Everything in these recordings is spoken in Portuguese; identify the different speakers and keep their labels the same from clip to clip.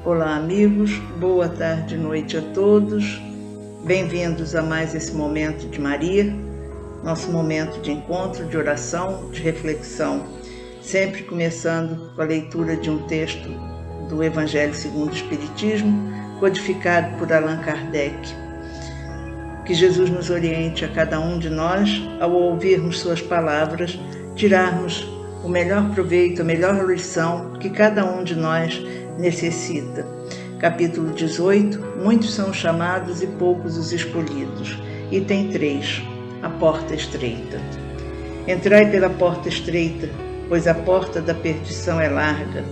Speaker 1: Olá, amigos, boa tarde e noite a todos. Bem-vindos a mais esse Momento de Maria, nosso momento de encontro, de oração, de reflexão, sempre começando com a leitura de um texto do Evangelho segundo o Espiritismo, codificado por Allan Kardec. Que Jesus nos oriente a cada um de nós, ao ouvirmos suas palavras, tirarmos o melhor proveito, a melhor lição que cada um de nós necessita. Capítulo 18, muitos são chamados e poucos os escolhidos. Item 3, a porta estreita. Entrai pela porta estreita, pois a porta da perdição é larga,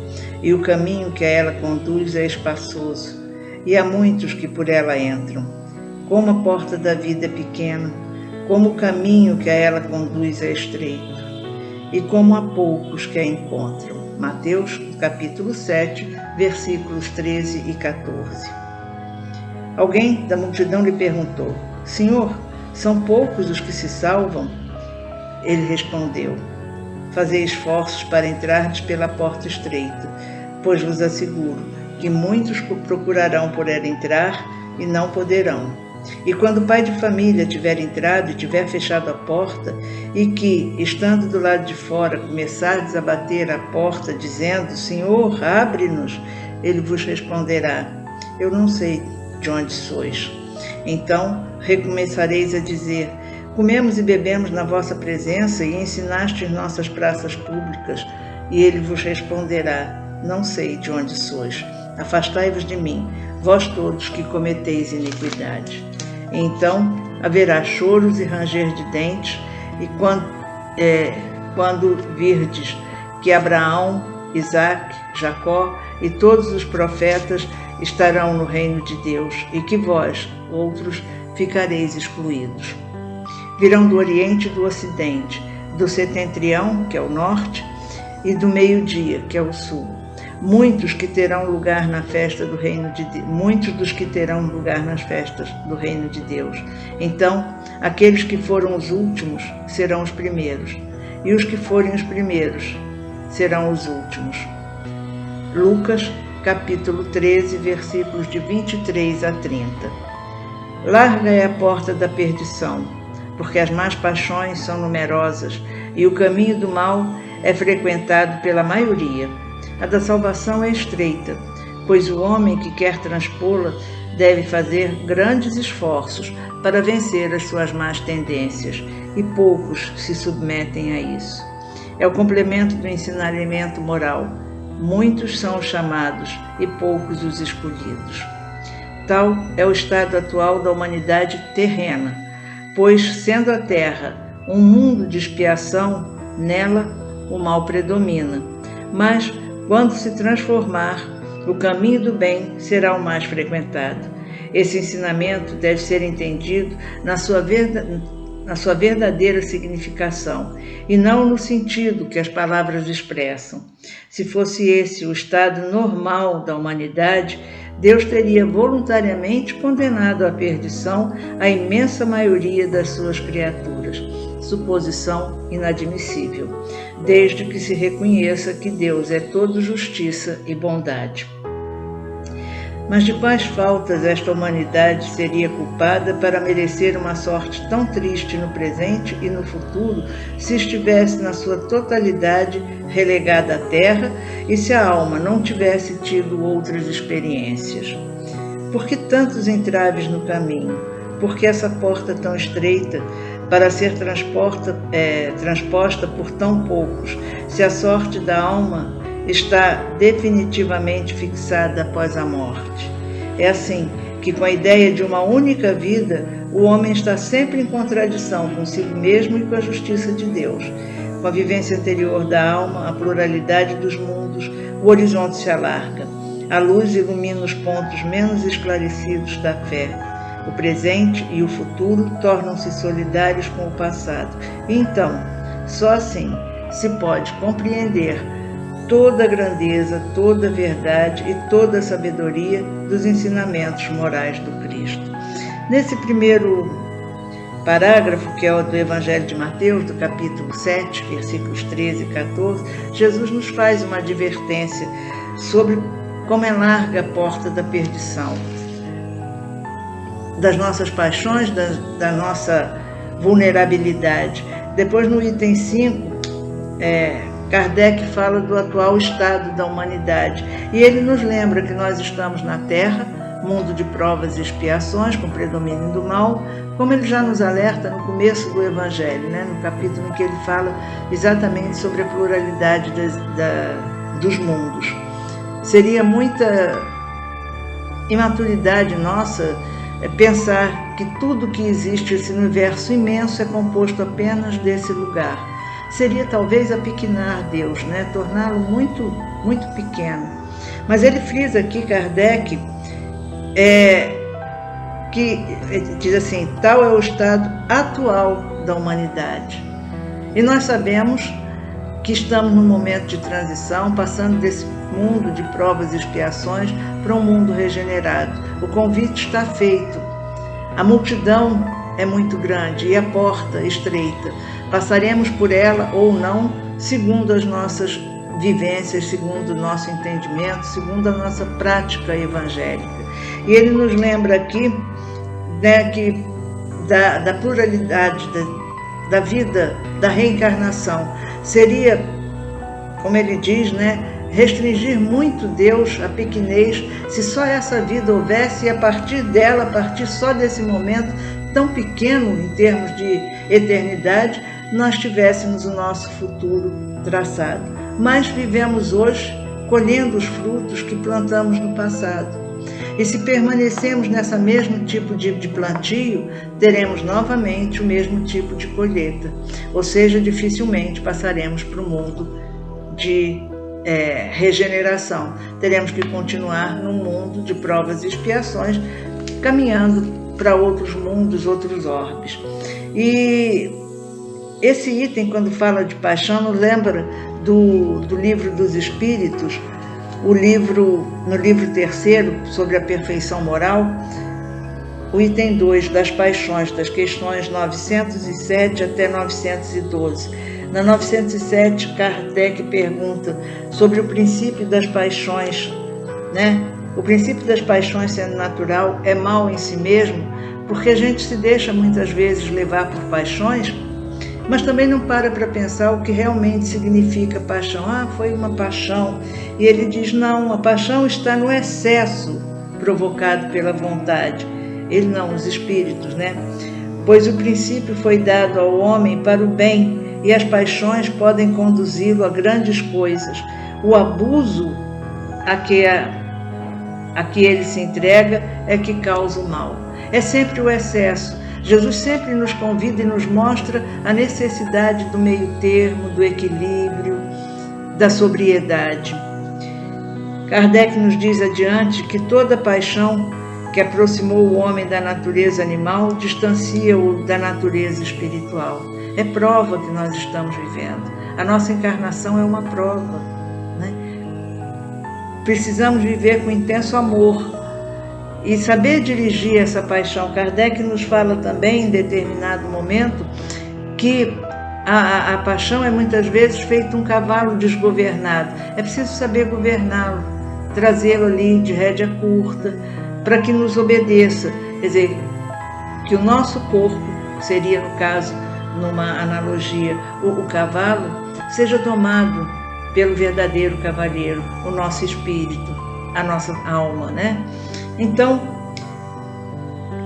Speaker 1: e o caminho que a ela conduz é espaçoso, e há muitos que por ela entram. Como a porta da vida é pequena, como o caminho que a ela conduz é estreito, e como há poucos que a encontram. Mateus, capítulo 7, versículos 13 e 14. Alguém da multidão lhe perguntou: Senhor, são poucos os que se salvam? Ele respondeu: Fazei esforços para entrardes pela porta estreita, pois vos asseguro que muitos procurarão por ela entrar e não poderão. E quando o pai de família tiver entrado e tiver fechado a porta, e que, estando do lado de fora, começardes a bater a porta, dizendo: Senhor, abre-nos, ele vos responderá: Eu não sei de onde sois. Então recomeçareis a dizer: Comemos e bebemos na vossa presença e ensinastes nossas praças públicas. E ele vos responderá: Não sei de onde sois. Afastai-vos de mim, vós todos que cometeis iniquidade. Então haverá choros e ranger de dentes, e quando virdes que Abraão, Isaque, Jacó e todos os profetas estarão no reino de Deus, e que vós, outros, ficareis excluídos. Virão do Oriente e do Ocidente, do setentrião, que é o norte, e do meio-dia, que é o sul. Muitos que terão lugar na festa do reino de Deus, muitos dos que terão lugar nas festas do reino de Deus. Então, aqueles que foram os últimos serão os primeiros, e os que forem os primeiros serão os últimos. Lucas, capítulo 13, versículos de 23 a 30. Larga é a porta da perdição, porque as más paixões são numerosas, e o caminho do mal é frequentado pela maioria. A da salvação é estreita, pois o homem que quer transpô-la deve fazer grandes esforços para vencer as suas más tendências, e poucos se submetem a isso. É o complemento do ensinamento moral. Muitos são os chamados e poucos os escolhidos. Tal é o estado atual da humanidade terrena, pois, sendo a terra um mundo de expiação, nela o mal predomina. Mas, quando se transformar, o caminho do bem será o mais frequentado. Esse ensinamento deve ser entendido na sua verdadeira significação, e não no sentido que as palavras expressam. Se fosse esse o estado normal da humanidade, Deus teria voluntariamente condenado à perdição a imensa maioria das suas criaturas. Suposição inadmissível, desde que se reconheça que Deus é todo justiça e bondade. Mas de quais faltas esta humanidade seria culpada para merecer uma sorte tão triste no presente e no futuro, se estivesse na sua totalidade relegada à terra e se a alma não tivesse tido outras experiências? Por que tantos entraves no caminho? Por que essa porta tão estreita para ser transposta por tão poucos, se a sorte da alma está definitivamente fixada após a morte? É assim que, com a ideia de uma única vida, o homem está sempre em contradição consigo mesmo e com a justiça de Deus. Com a vivência anterior da alma, a pluralidade dos mundos, o horizonte se alarga. A luz ilumina os pontos menos esclarecidos da fé. O presente e o futuro tornam-se solidários com o passado. E então, só assim se pode compreender toda a grandeza, toda a verdade e toda a sabedoria dos ensinamentos morais do Cristo. Nesse primeiro parágrafo, que é o do Evangelho de Mateus, do capítulo 7, versículos 13 e 14, Jesus nos faz uma advertência sobre como é larga a porta da perdição, das nossas paixões, da nossa vulnerabilidade. Depois, no item 5, Kardec fala do atual estado da humanidade. E ele nos lembra que nós estamos na Terra, mundo de provas e expiações, com predomínio do mal, como ele já nos alerta no começo do Evangelho, né? No capítulo em que ele fala exatamente sobre a pluralidade dos mundos. Seria muita imaturidade nossa pensar que tudo que existe, esse universo imenso, é composto apenas desse lugar. Seria talvez apequenar Deus, né? Torná-lo muito, muito pequeno. Mas ele frisa aqui, Kardec, que diz assim: tal é o estado atual da humanidade. E nós sabemos que estamos num momento de transição, passando desse mundo de provas e expiações para um mundo regenerado. O convite está feito. A multidão é muito grande e a porta estreita. Passaremos por ela ou não, segundo as nossas vivências, segundo o nosso entendimento, segundo a nossa prática evangélica. E ele nos lembra aqui, né, que da pluralidade da vida, da reencarnação. Seria, como ele diz, né, restringir muito Deus à pequenez, se só essa vida houvesse e a partir dela, a partir só desse momento tão pequeno em termos de eternidade, nós tivéssemos o nosso futuro traçado. Mas vivemos hoje colhendo os frutos que plantamos no passado. E se permanecemos nesse mesmo tipo de plantio, teremos novamente o mesmo tipo de colheita. Ou seja, dificilmente passaremos para o mundo de regeneração. Teremos que continuar num mundo de provas e expiações, caminhando para outros mundos, outros orbes. E esse item, quando fala de paixão, nos lembra do Livro dos Espíritos, no livro 3º, sobre a perfeição moral, o item 2, das paixões, das questões 907 até 912. Na 907, Kardec pergunta sobre o princípio das paixões, né? O princípio das paixões, sendo natural, é mal em si mesmo, porque a gente se deixa muitas vezes levar por paixões, mas também não para pensar o que realmente significa paixão. Foi uma paixão. E ele diz: não, a paixão está no excesso provocado pela vontade. Ele não, os espíritos, né? Pois o princípio foi dado ao homem para o bem, e as paixões podem conduzi-lo a grandes coisas. O abuso a que ele se entrega é que causa o mal. É sempre o excesso. Jesus sempre nos convida e nos mostra a necessidade do meio termo, do equilíbrio, da sobriedade. Kardec nos diz adiante que toda paixão que aproximou o homem da natureza animal distancia-o da natureza espiritual. É prova que nós estamos vivendo. A nossa encarnação é uma prova, né? Precisamos viver com intenso amor e saber dirigir essa paixão. Kardec nos fala também, em determinado momento, que a paixão é muitas vezes feito um cavalo desgovernado. É preciso saber governá-lo, trazê-lo ali de rédea curta, para que nos obedeça. Quer dizer, que o nosso corpo, seria no caso, numa analogia, o cavalo, seja domado pelo verdadeiro cavaleiro, o nosso espírito, a nossa alma, né? Então,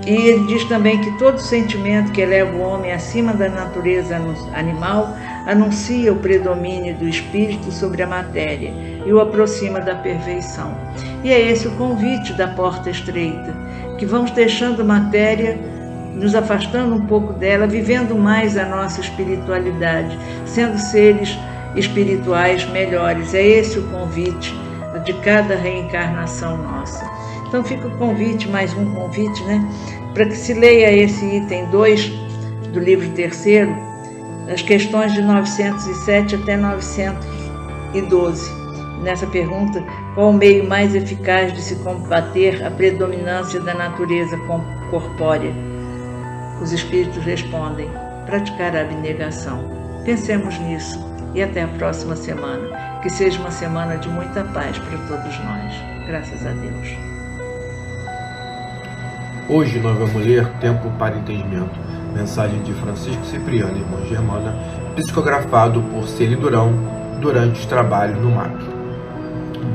Speaker 1: e ele diz também que todo sentimento que eleva o homem acima da natureza animal anuncia o predomínio do espírito sobre a matéria e o aproxima da perfeição. E é esse o convite da porta estreita, que vamos deixando a matéria, nos afastando um pouco dela, vivendo mais a nossa espiritualidade, sendo seres espirituais melhores. É esse o convite de cada reencarnação nossa. Então fica o convite, mais um convite, né? Para que se leia esse item 2 do livro 3º, as questões de 907 até 912. Nessa pergunta: qual o meio mais eficaz de se combater a predominância da natureza corpórea? Os espíritos respondem: praticar a abnegação. Pensemos nisso e até a próxima semana. Que seja uma semana de muita paz para todos nós. Graças a Deus.
Speaker 2: Hoje nós vamos ler Tempo para Entendimento, mensagem de Francisco Cipriano, irmã Germana, psicografado por Celi Durão durante os trabalhos no MAP.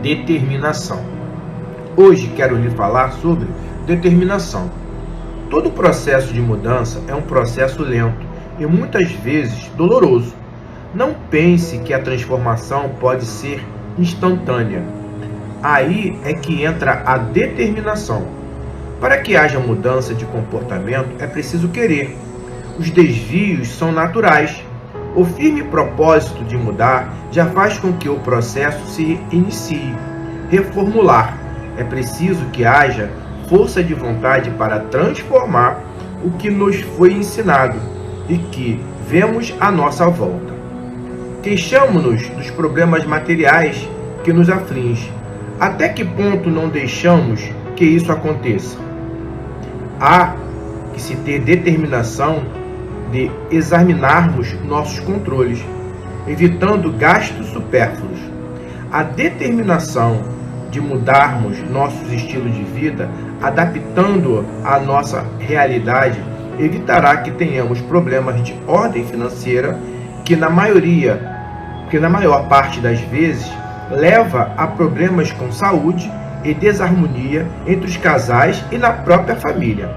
Speaker 2: Determinação. Hoje quero lhe falar sobre determinação. Todo processo de mudança é um processo lento e muitas vezes doloroso. Não pense que a transformação pode ser instantânea. Aí é que entra a determinação. Para que haja mudança de comportamento, é preciso querer. Os desvios são naturais. O firme propósito de mudar já faz com que o processo se inicie. Reformular. É preciso que haja força de vontade para transformar o que nos foi ensinado e que vemos à nossa volta. Queixamo-nos dos problemas materiais que nos afligem. Até que ponto não deixamos que isso aconteça? Há que se ter determinação de examinarmos nossos controles, evitando gastos supérfluos. A determinação de mudarmos nossos estilos de vida, adaptando-o à nossa realidade, evitará que tenhamos problemas de ordem financeira que na maior parte das vezes leva a problemas com saúde e desarmonia entre os casais e na própria família.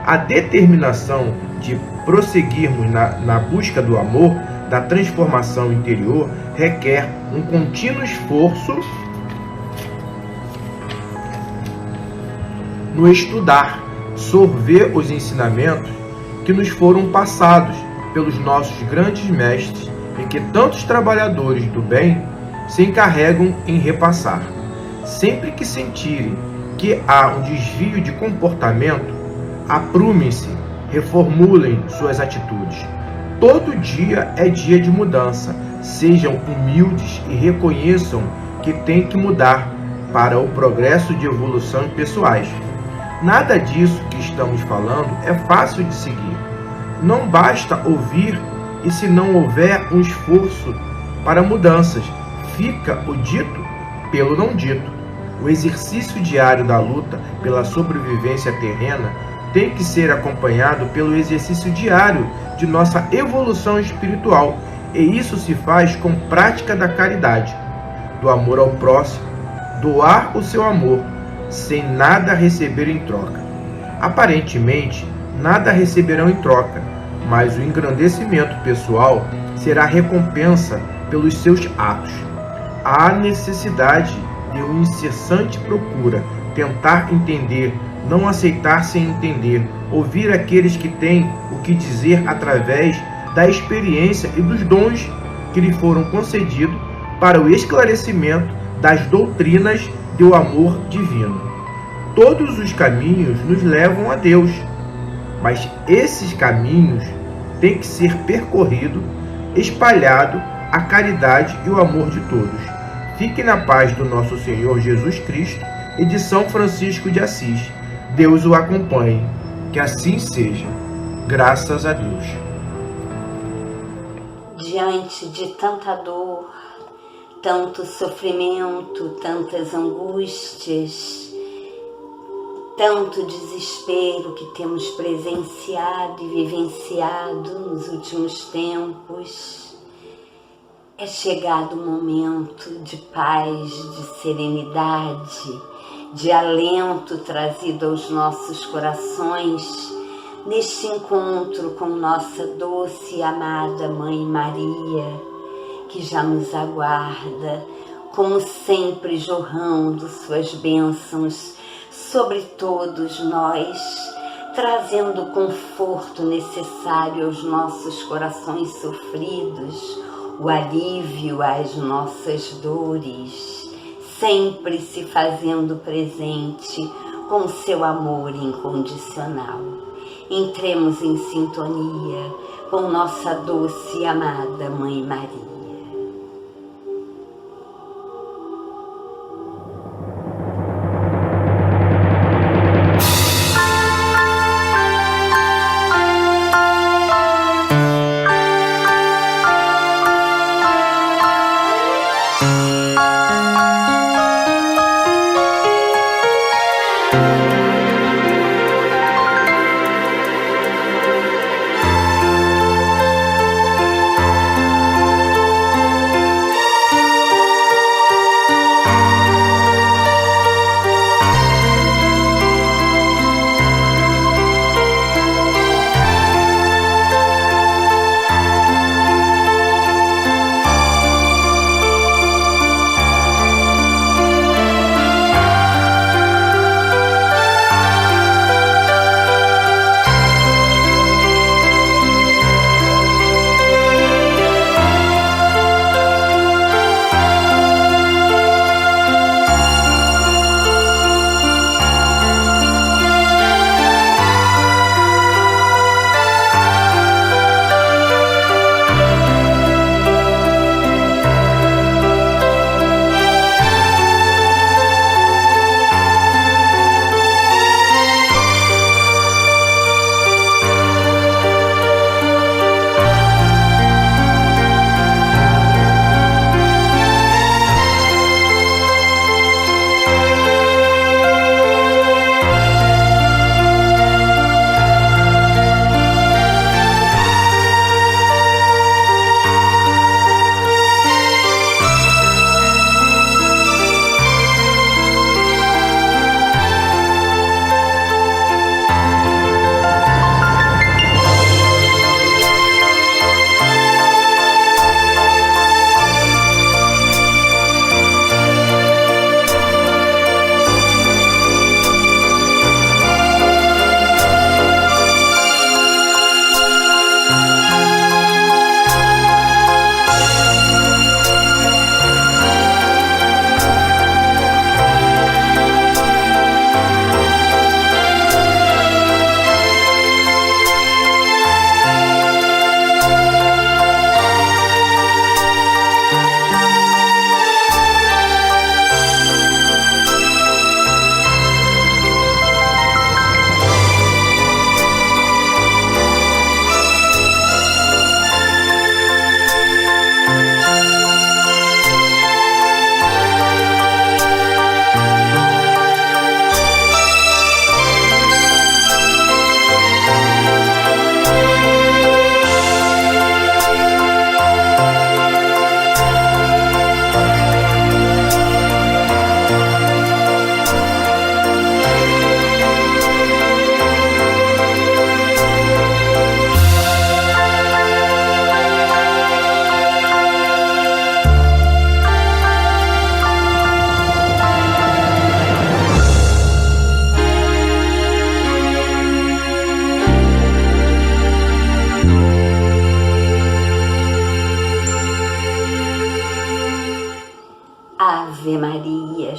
Speaker 2: A determinação de prosseguirmos na busca do amor, da transformação interior, requer um contínuo esforço no estudar, sorver os ensinamentos que nos foram passados pelos nossos grandes mestres e que tantos trabalhadores do bem se encarregam em repassar. Sempre que sentirem que há um desvio de comportamento, aprumem-se, reformulem suas atitudes. Todo dia é dia de mudança. Sejam humildes e reconheçam que têm que mudar para o progresso de evolução pessoais. Nada disso que estamos falando é fácil de seguir. Não basta ouvir e se não houver um esforço para mudanças, fica o dito pelo não dito. O exercício diário da luta pela sobrevivência terrena tem que ser acompanhado pelo exercício diário de nossa evolução espiritual, e isso se faz com prática da caridade, do amor ao próximo, doar o seu amor, sem nada receber em troca. Aparentemente, nada receberão em troca, mas o engrandecimento pessoal será recompensa pelos seus atos. Há necessidade de uma incessante procura, tentar entender, não aceitar sem entender, ouvir aqueles que têm o que dizer através da experiência e dos dons que lhe foram concedidos para o esclarecimento das doutrinas do amor divino. Todos os caminhos nos levam a Deus, mas esses caminhos têm que ser percorridos, espalhado a caridade e o amor de todos. Fique na paz do nosso Senhor Jesus Cristo e de São Francisco de Assis. Deus o acompanhe. Que assim seja. Graças a Deus.
Speaker 3: Diante de tanta dor, tanto sofrimento, tantas angústias, tanto desespero que temos presenciado e vivenciado nos últimos tempos, é chegado o momento de paz, de serenidade, de alento trazido aos nossos corações neste encontro com nossa doce e amada Mãe Maria, que já nos aguarda, como sempre jorrando suas bênçãos sobre todos nós, trazendo o conforto necessário aos nossos corações sofridos, o alívio às nossas dores, sempre se fazendo presente com seu amor incondicional. Entremos em sintonia com nossa doce e amada Mãe Maria.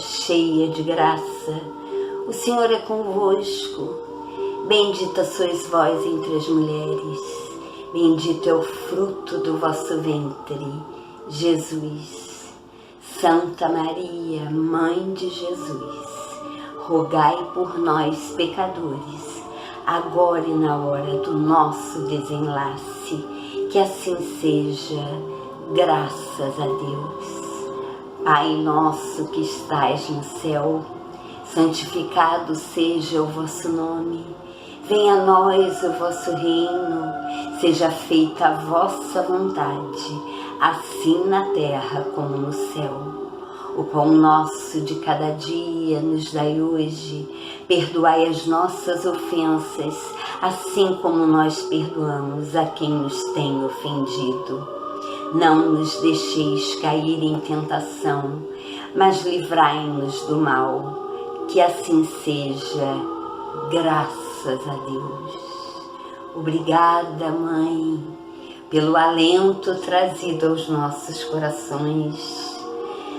Speaker 3: cheia de graça, o Senhor é convosco. Bendita sois vós entre as mulheres, bendito é o fruto do vosso ventre, Jesus. Santa Maria, Mãe de Jesus, rogai por nós, pecadores, agora e na hora do nosso desenlace. Que assim seja, graças a Deus. Pai nosso que estais no céu, santificado seja o vosso nome. Venha a nós o vosso reino, seja feita a vossa vontade, assim na terra como no céu. O pão nosso de cada dia nos dai hoje, perdoai as nossas ofensas, assim como nós perdoamos a quem nos tem ofendido. Não nos deixeis cair em tentação, mas livrai-nos do mal, que assim seja, graças a Deus. Obrigada, Mãe, pelo alento trazido aos nossos corações,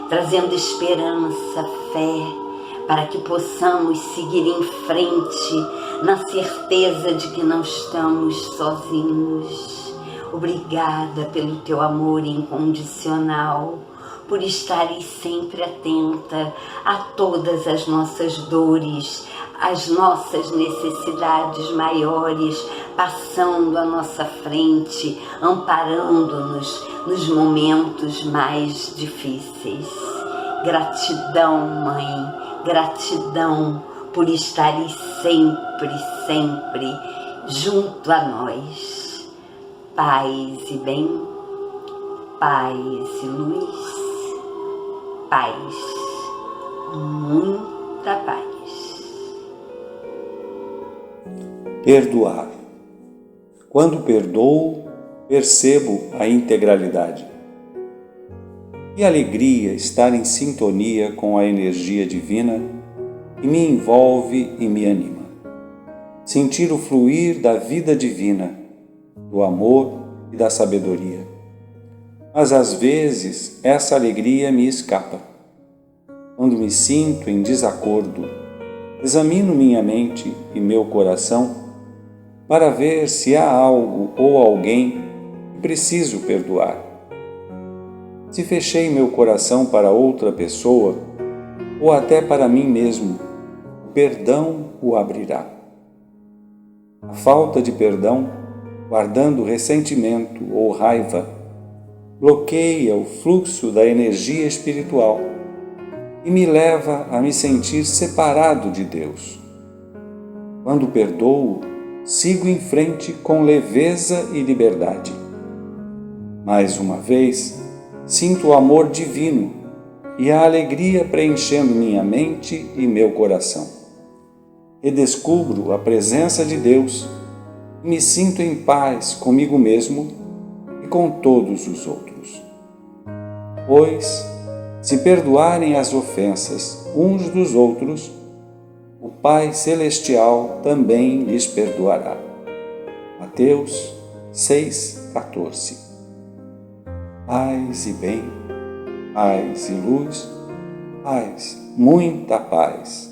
Speaker 3: trazendo esperança, fé, para que possamos seguir em frente na certeza de que não estamos sozinhos. Obrigada pelo teu amor incondicional, por estares sempre atenta a todas as nossas dores, as nossas necessidades maiores, passando à nossa frente, amparando-nos nos momentos mais difíceis. Gratidão, Mãe, gratidão por estares sempre, sempre junto a nós. Paz e bem, paz e luz, paz, muita paz.
Speaker 4: Perdoar. Quando perdoo, percebo a integralidade. Que alegria estar em sintonia com a energia divina que me envolve e me anima. Sentir o fluir da vida divina, do amor e da sabedoria. Mas às vezes essa alegria me escapa. Quando me sinto em desacordo, examino minha mente e meu coração para ver se há algo ou alguém que preciso perdoar. Se fechei meu coração para outra pessoa ou até para mim mesmo, o perdão o abrirá. A falta de perdão, guardando ressentimento ou raiva, bloqueia o fluxo da energia espiritual e me leva a me sentir separado de Deus. Quando perdoo, sigo em frente com leveza e liberdade. Mais uma vez, sinto o amor divino e a alegria preenchendo minha mente e meu coração. Redescubro a presença de Deus e me sinto em paz comigo mesmo e com todos os outros. Pois, se perdoarem as ofensas uns dos outros, o Pai Celestial também lhes perdoará. Mateus 6,14. Paz e bem, paz e luz, paz, muita paz.